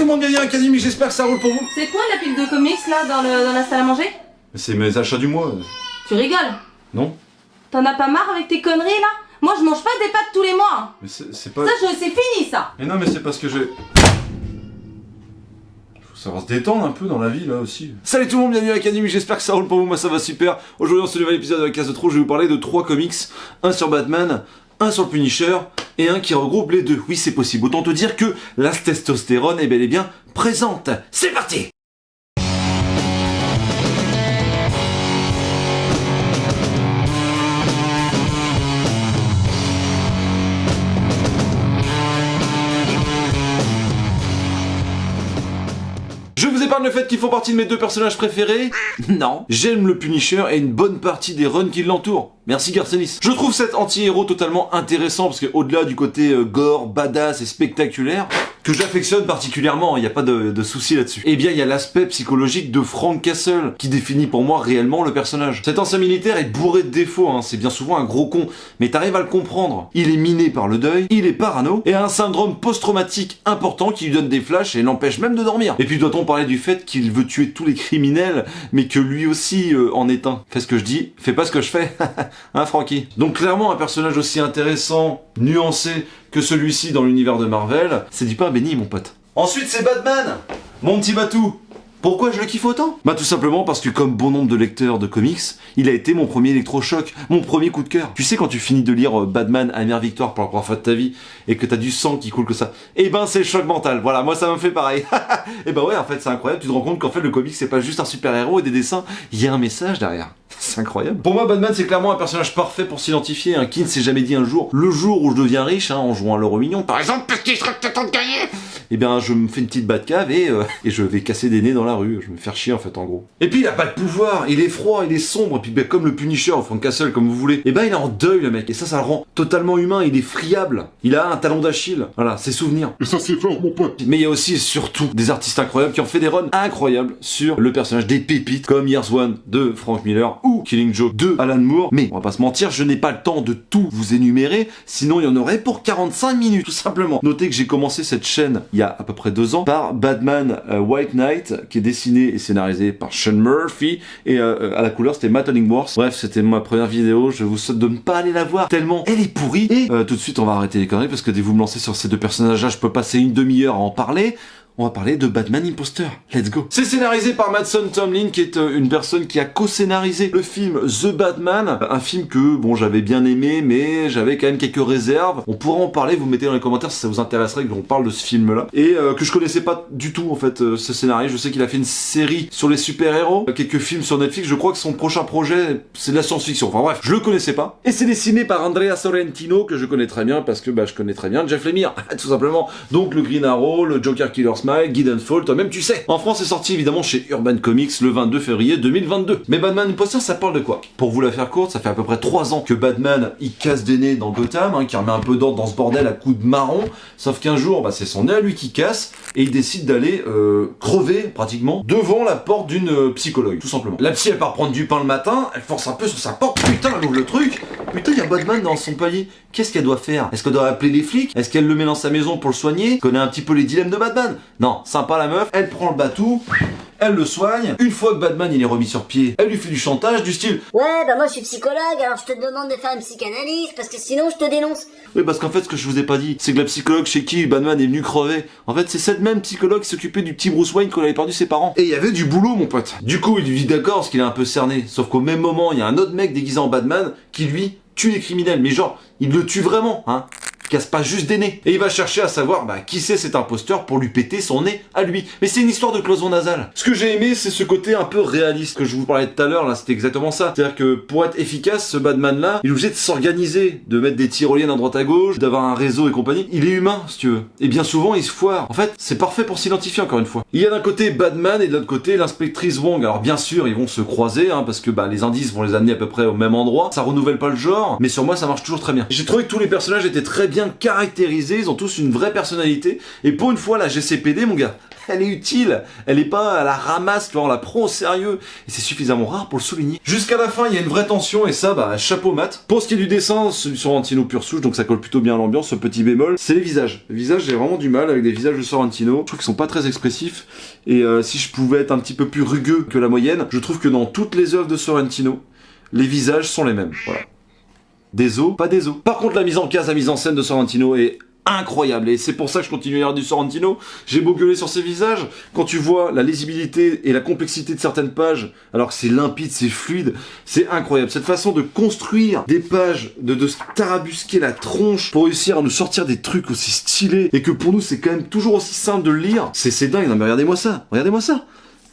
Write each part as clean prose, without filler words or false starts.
tout le monde, bienvenue à Academy, j'espère que ça roule pour vous. C'est quoi la pile de comics là dans la salle à manger? C'est mes achats du mois. Tu rigoles? Non. T'en as pas marre avec tes conneries là? Moi je mange pas des pâtes tous les mois. Mais c'est pas... Ça c'est fini ça. Mais non, mais c'est parce que j'ai... Faut savoir se détendre un peu dans la vie là aussi. Salut tout le monde, bienvenue à Academy, j'espère que ça roule pour vous, moi ça va super. Aujourd'hui dans ce nouvel épisode de la Case de Trop, je vais vous parler de 3 comics. Un sur Batman, un sur le Punisher et un qui regroupe les deux. Oui, c'est possible. Autant te dire que la testostérone est bel et bien présente. C'est parti! Je vous épargne le fait qu'ils font partie de mes 2 personnages préférés. Non. J'aime le Punisher et une bonne partie des runs qui l'entourent. Merci Garcenis. Je trouve cet anti-héros totalement intéressant parce que au-delà du côté gore, badass et spectaculaire, que j'affectionne particulièrement, il n'y a pas de souci là-dessus. Eh bien, il y a l'aspect psychologique de Frank Castle qui définit pour moi réellement le personnage. Cet ancien militaire est bourré de défauts, hein. C'est bien souvent un gros con, mais t'arrives à le comprendre. Il est miné par le deuil, il est parano et a un syndrome post-traumatique important qui lui donne des flashs et l'empêche même de dormir. Et puis doit-on parler du fait qu'il veut tuer tous les criminels, mais que lui aussi en est un. Fais ce que je dis, fais pas ce que je fais. Hein, Frankie? Donc clairement un personnage aussi intéressant, nuancé que celui-ci dans l'univers de Marvel, c'est du pain béni mon pote. Ensuite c'est Batman, mon petit Batou. Pourquoi je le kiffe autant? Bah tout simplement parce que comme bon nombre de lecteurs de comics, il a été mon premier électrochoc, mon premier coup de cœur. Tu sais quand tu finis de lire Batman Amère Victoire pour la première fois de ta vie et que t'as du sang qui coule que ça, eh ben c'est le choc mental, voilà, moi ça me fait pareil. Et bah ouais en fait c'est incroyable, tu te rends compte qu'en fait le comic c'est pas juste un super héros et des dessins, il y a un message derrière. C'est incroyable. Pour moi, Batman, c'est clairement un personnage parfait pour s'identifier. Hein. Qui ne s'est jamais dit un jour, le jour où je deviens riche, hein, en jouant à l'euro million, par exemple, parce qu'il serait peut-être temps de gagner. Eh bien, je me fais une petite Batcave et je vais casser des nez dans la rue. Je vais me faire chier, en fait, en gros. Et puis, il a pas de pouvoir. Il est froid, il est sombre. Et puis, ben, comme le Punisher ou Frank Castle, comme vous voulez. Et ben, il est en deuil, le mec. Et ça le rend totalement humain. Il est friable. Il a un talon d'Achille. Voilà, ses souvenirs. Et ça, c'est fort, mon pote. Mais il y a aussi, et surtout, des artistes incroyables qui ont fait des runs incroyables sur le personnage, des pépites, comme Years One de Frank Miller ou Killing Joke de Alan Moore. Mais on va pas se mentir, je n'ai pas le temps de tout vous énumérer, sinon il y en aurait pour 45 minutes, tout simplement. Notez que j'ai commencé cette chaîne il y a à peu près 2 ans par Batman White Knight, qui est dessiné et scénarisé par Sean Murphy, et à la couleur c'était Matt Hollingworth. Bref, c'était ma première vidéo, je vous souhaite de ne pas aller la voir, tellement elle est pourrie. Et tout de suite on va arrêter les conneries, parce que dès que vous me lancez sur ces 2 personnages là, je peux passer une demi-heure à en parler. On va parler de Batman Imposter. Let's go. C'est scénarisé par Mattson Tomlin, qui est une personne qui a co-scénarisé le film The Batman, un film que, bon, j'avais bien aimé, mais j'avais quand même quelques réserves. On pourra en parler, vous mettez dans les commentaires si ça vous intéresserait que l'on parle de ce film-là. Et que je connaissais pas du tout, en fait, ce scénario. Je sais qu'il a fait une série sur les super-héros, quelques films sur Netflix. Je crois que son prochain projet, c'est de la science-fiction. Enfin bref, je le connaissais pas. Et c'est dessiné par Andrea Sorrentino, que je connais très bien, parce que, bah, je connais très bien Jeff Lemire, tout simplement. Donc, le Green Arrow, le Joker Killer Smile, Guidon Fall, toi-même tu sais. En France, c'est sorti évidemment chez Urban Comics le 22 février 2022. Mais Batman Imposter, ça parle de quoi? Pour vous la faire courte, ça fait à peu près 3 ans que Batman, il casse des nez dans Gotham, hein, qui remet un peu d'ordre dans ce bordel à coups de marron. Sauf qu'un jour, bah, c'est son nez à lui qui casse, et il décide d'aller crever, pratiquement, devant la porte d'une psychologue, tout simplement. La psy, elle part prendre du pain le matin, elle force un peu sur sa porte, putain, elle ouvre le truc, putain, il y a Batman dans son palier. Qu'est-ce qu'elle doit faire? Est-ce qu'elle doit appeler les flics? Est-ce qu'elle le met dans sa maison pour le soigner? Connaît un petit peu les dilemmes de Batman? Non, sympa la meuf, elle prend le batou, elle le soigne. Une fois que Batman il est remis sur pied, elle lui fait du chantage du style: ouais, bah moi je suis psychologue, alors je te demande de faire une psychanalyse, parce que sinon je te dénonce. Oui, parce qu'en fait, ce que je vous ai pas dit, c'est que la psychologue chez qui Batman est venu crever, en fait, c'est cette même psychologue qui s'occupait du petit Bruce Wayne quand il avait perdu ses parents. Et il y avait du boulot, mon pote. Du coup, il lui dit d'accord parce qu'il est un peu cerné. Sauf qu'au même moment, il y a un autre mec déguisé en Batman qui, lui, tue les criminels. Mais genre, il le tue vraiment, hein. Casse pas juste des nez. Et il va chercher à savoir qui c'est cet imposteur pour lui péter son nez à lui. Mais c'est une histoire de cloison nasale. Ce que j'ai aimé, c'est ce côté un peu réaliste que je vous parlais tout à l'heure, là, c'était exactement ça. C'est-à-dire que pour être efficace, ce Batman-là, il est obligé de s'organiser, de mettre des tyroliennes à droite à gauche, d'avoir un réseau et compagnie. Il est humain, si tu veux. Et bien souvent, il se foire. En fait, c'est parfait pour s'identifier, encore une fois. Il y a d'un côté Batman et de l'autre côté l'inspectrice Wong. Alors bien sûr, ils vont se croiser, hein, parce que les indices vont les amener à peu près au même endroit. Ça renouvelle pas le genre, mais sur moi, ça marche toujours très bien. J'ai trouvé que tous les personnages étaient très bien bien caractérisés, ils ont tous une vraie personnalité, et pour une fois la GCPD mon gars, elle est utile, elle est pas à la ramasse, tu vois, on la prend au sérieux, et c'est suffisamment rare pour le souligner. Jusqu'à la fin, il y a une vraie tension, et ça, bah, chapeau mat. Pour ce qui est du dessin, celui de Sorrentino pure souche, donc ça colle plutôt bien à l'ambiance, ce petit bémol, c'est les visages. Les visages, j'ai vraiment du mal avec des visages de Sorrentino, je trouve qu'ils sont pas très expressifs, et si je pouvais être un petit peu plus rugueux que la moyenne, je trouve que dans toutes les œuvres de Sorrentino, les visages sont les mêmes, voilà. Des os, pas des os. Par contre, la mise en case, la mise en scène de Sorrentino est incroyable, et c'est pour ça que je continue à lire du Sorrentino. J'ai beau gueuler sur ses visages, quand tu vois la lisibilité et la complexité de certaines pages, alors que c'est limpide, c'est fluide, c'est incroyable. Cette façon de construire des pages, de se tarabusquer la tronche pour réussir à nous sortir des trucs aussi stylés, et que pour nous c'est quand même toujours aussi simple de le lire, c'est dingue. Non mais regardez-moi ça, regardez-moi ça.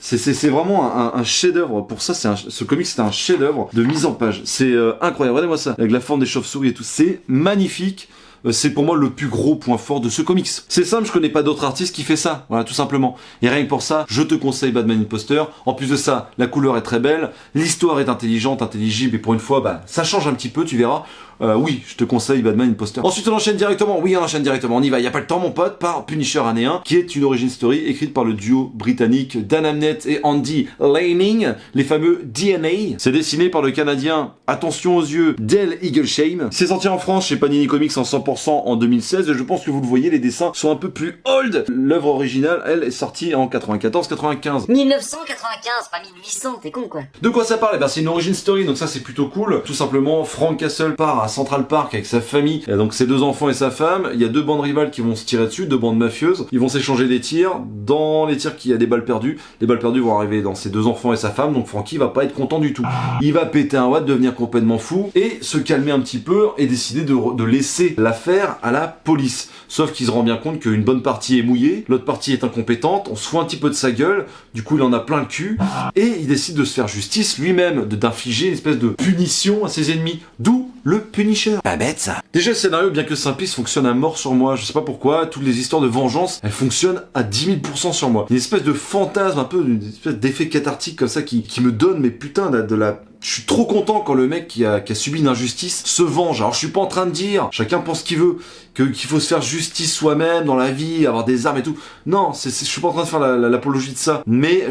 C'est vraiment un chef-d'œuvre. Pour ça, ce comic, c'est un chef-d'œuvre de mise en page. C'est incroyable. Regardez-moi ça, avec la forme des chauves-souris et tout. C'est magnifique. C'est pour moi le plus gros point fort de ce comics. C'est simple, je connais pas d'autres artistes qui fait ça. Voilà, tout simplement. Et rien que pour ça, je te conseille Batman Imposter. En plus de ça, la couleur est très belle, l'histoire est intelligente, intelligible, et pour une fois, bah, ça change un petit peu, tu verras. Oui, je te conseille Batman Imposter. Ensuite, on enchaîne directement. Oui, on enchaîne directement. On y va. Il y a pas le temps, mon pote, par Punisher année 1, qui est une origin story écrite par le duo britannique Dan Abnett et Andy Lanning, les fameux DNA. C'est dessiné par le Canadien, attention aux yeux, Dale Eagleshame. C'est sorti en France chez Panini Comics en 100% en 2016, et je pense que vous le voyez, les dessins sont un peu plus old. L'œuvre originale, elle, est sortie en 94-95. 1995, pas 1800, t'es con quoi. De quoi ça parle? Eh ben, c'est une origin story, donc ça c'est plutôt cool. Tout simplement, Frank Castle part à Central Park avec sa famille, et donc ses 2 enfants et sa femme. Il y a 2 bandes rivales qui vont se tirer dessus, 2 bandes mafieuses. Ils vont s'échanger des tirs. Dans les tirs, il y a des balles perdues. Les balles perdues vont arriver dans ses 2 enfants et sa femme, donc Frankie va pas être content du tout. Il va péter un watt, devenir complètement fou, et se calmer un petit peu, et décider de laisser l'affaire à la police. Sauf qu'il se rend bien compte qu'une bonne partie est mouillée, l'autre partie est incompétente, on se fout un petit peu de sa gueule, du coup il en a plein le cul, et il décide de se faire justice lui-même, d'infliger une espèce de punition à ses ennemis. D'où le Punisher. Pas bête ça. Déjà le scénario, bien que simpliste, fonctionne à mort sur moi. Je sais pas pourquoi, toutes les histoires de vengeance, elles fonctionnent à 10 000% sur moi. Une espèce de fantasme, un peu, une espèce d'effet cathartique comme ça qui me donne, mais putain, de la... Je suis trop content quand le mec qui a subi une injustice se venge. Alors je suis pas en train de dire, chacun pense ce qu'il veut, qu'il faut se faire justice soi-même dans la vie, avoir des armes et tout. Non, je suis pas en train de faire l'apologie de ça. Mais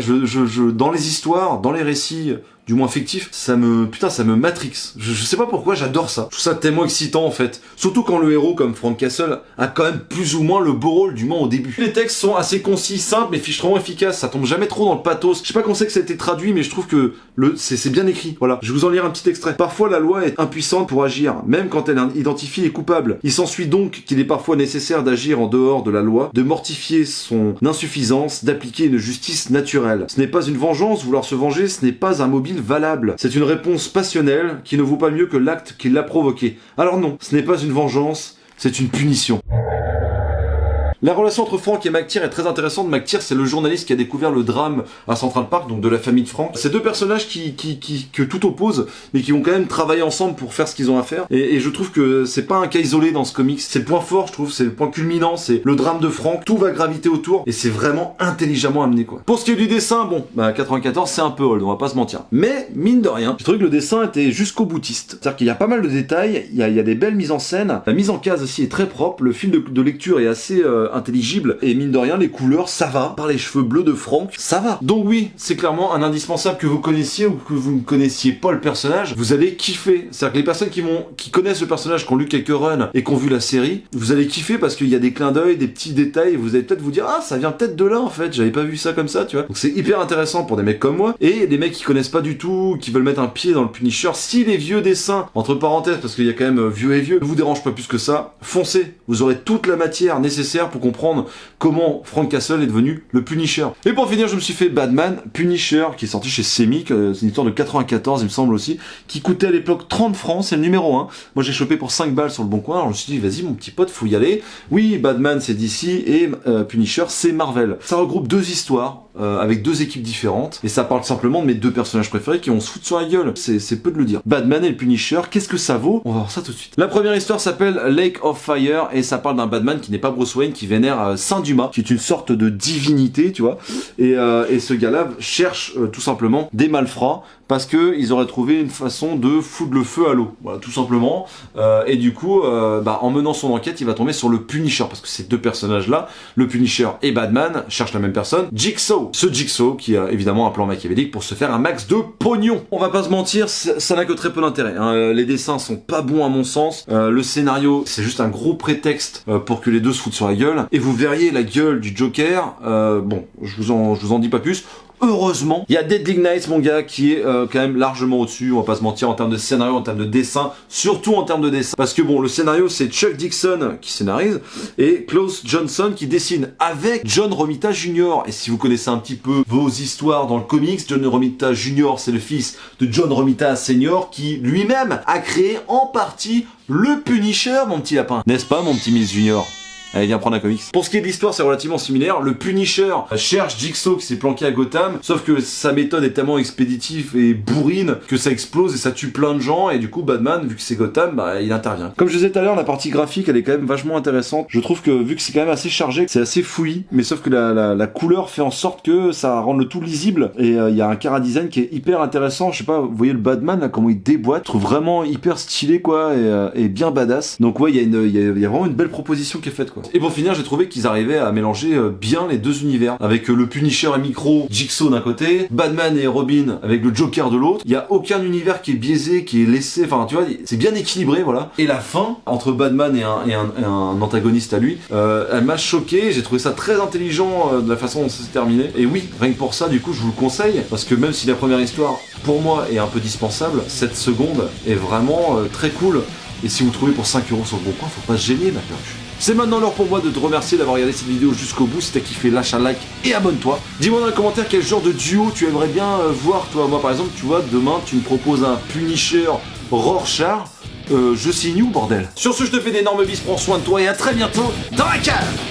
dans les histoires, dans les récits, du moins fictifs, ça me matrix. Je sais pas pourquoi, j'adore ça. Je trouve ça tellement excitant en fait. Surtout quand le héros comme Frank Castle a quand même plus ou moins le beau rôle du moins au début. Les textes sont assez concis, simples, mais fichtrement efficaces. Ça tombe jamais trop dans le pathos. Je sais pas comment c'est que ça a été traduit, mais je trouve que c'est bien écrit. Voilà. Je vais vous en lire un petit extrait. Parfois la loi est impuissante pour agir, même quand elle identifie les coupables. Il s'ensuit donc qu'il est parfois nécessaire d'agir en dehors de la loi, de mortifier son insuffisance, d'appliquer une justice naturelle. Ce n'est pas une vengeance, vouloir se venger, ce n'est pas un mobile valable. C'est une réponse passionnelle qui ne vaut pas mieux que l'acte qui l'a provoqué. Alors non, ce n'est pas une vengeance, c'est une punition. La relation entre Frank et McTeer est très intéressante. McTeer, c'est le journaliste qui a découvert le drame à Central Park, donc de la famille de Frank. C'est 2 personnages que tout oppose, mais qui vont quand même travailler ensemble pour faire ce qu'ils ont à faire. Et je trouve que c'est pas un cas isolé dans ce comics. C'est le point fort, je trouve, c'est le point culminant, c'est le drame de Frank. Tout va graviter autour, et c'est vraiment intelligemment amené, quoi. Pour ce qui est du dessin, bon, 94, c'est un peu old, on va pas se mentir. Mais, mine de rien, je trouve que le dessin était jusqu'au boutiste. C'est-à-dire qu'il y a pas mal de détails, il y a des belles mises en scène, la mise en case aussi est très propre, le fil de lecture est assez intelligible, et mine de rien les couleurs ça va, par les cheveux bleus de Frank ça va. Donc oui, c'est clairement un indispensable, que vous connaissiez ou que vous ne connaissiez pas le personnage, vous allez kiffer. C'est-à-dire que les personnes qui connaissent le personnage, qui ont lu quelques runs et qui ont vu la série, vous allez kiffer parce qu'il y a des clins d'œil, des petits détails, et vous allez peut-être vous dire ah ça vient peut-être de là en fait, j'avais pas vu ça comme ça, tu vois. Donc c'est hyper intéressant pour des mecs comme moi, et des mecs qui connaissent pas du tout, qui veulent mettre un pied dans le Punisher. Si les vieux dessins, entre parenthèses, parce qu'il y a quand même vieux et vieux, ne vous dérange pas plus que ça, foncez, vous aurez toute la matière nécessaire pour comprendre comment Frank Castle est devenu le Punisher. Et pour finir, je me suis fait Batman Punisher, qui est sorti chez Semic, c'est une histoire de 94 il me semble aussi, qui coûtait à l'époque 30 francs, c'est le numéro 1. Moi j'ai chopé pour 5 balles sur le bon coin, alors je me suis dit vas-y mon petit pote, faut y aller. Oui, Batman c'est DC et Punisher c'est Marvel. Ça regroupe 2 histoires, avec 2 équipes différentes, et ça parle simplement de mes 2 personnages préférés qui vont se foutre sur la gueule. C'est peu de le dire. Batman et le Punisher, qu'est-ce que ça vaut? On va voir ça tout de suite. La première histoire s'appelle Lake of Fire, et ça parle d'un Batman qui n'est pas Bruce Wayne, qui vénère Saint Dumas, qui est une sorte de divinité, tu vois, et ce gars-là cherche tout simplement des malfrats parce que ils auraient trouvé une façon de foutre le feu à l'eau, voilà, tout simplement. Et du coup, en menant son enquête, il va tomber sur le Punisher, parce que ces deux personnages-là, le Punisher et Batman, cherchent la même personne, Jigsaw. Ce Jigsaw qui a évidemment un plan machiavélique pour se faire un max de pognon. On va pas se mentir, ça n'a que très peu d'intérêt. Hein. Les dessins sont pas bons à mon sens. Le scénario, c'est juste un gros prétexte pour que les deux se foutent sur la gueule. Et vous verriez la gueule du Joker. Bon, je vous en dis pas plus. Heureusement, il y a Deadly Nights, mon gars, qui est quand même largement au-dessus, on va pas se mentir, en termes de scénario, en termes de dessin, surtout en termes de dessin. Parce que bon, le scénario, c'est Chuck Dixon qui scénarise, et Klaus Johnson qui dessine avec John Romita Jr. Et si vous connaissez un petit peu vos histoires dans le comics, John Romita Jr., c'est le fils de John Romita Sr., qui lui-même a créé en partie le Punisher, mon petit lapin. N'est-ce pas, mon petit Miss Junior ? Allez, viens prendre un comics. Pour ce qui est de l'histoire, c'est relativement similaire. Le Punisher cherche Jigsaw qui s'est planqué à Gotham, sauf que sa méthode est tellement expéditive et bourrine que ça explose et ça tue plein de gens, et du coup Batman, vu que c'est Gotham, il intervient. Comme je disais tout à l'heure, la partie graphique, elle est quand même vachement intéressante. Je trouve que vu que c'est quand même assez chargé, c'est assez fouillis, mais sauf que la couleur fait en sorte que ça rend le tout lisible, et il y a un chara-design qui est hyper intéressant. Je sais pas, vous voyez le Batman là, comment il déboîte, je trouve vraiment hyper stylé quoi, et bien badass. Donc ouais, il y a vraiment une belle proposition qui est faite quoi. Et pour finir, j'ai trouvé qu'ils arrivaient à mélanger bien les deux univers, avec le Punisher et Micro, Jigsaw d'un côté, Batman et Robin avec le Joker de l'autre. Il y a aucun univers qui est biaisé, qui est laissé, enfin tu vois, c'est bien équilibré, voilà. Et la fin, entre Batman et un antagoniste à lui, elle m'a choqué, j'ai trouvé ça très intelligent de la façon dont ça s'est terminé. Et oui, rien que pour ça, du coup, je vous le conseille, parce que même si la première histoire, pour moi, est un peu dispensable, cette seconde est vraiment très cool. Et si vous trouvez pour 5€ sur le bon coin, faut pas se gêner, ma pioche. C'est maintenant l'heure pour moi de te remercier d'avoir regardé cette vidéo jusqu'au bout. Si t'as kiffé, lâche un like et abonne-toi. Dis-moi dans les commentaires quel genre de duo tu aimerais bien voir, toi. Moi, par exemple, tu vois, demain, tu me proposes un Punisher Rorschach. Je signe où, bordel? Sur ce, je te fais d'énormes bis, prends soin de toi et à très bientôt dans la cave.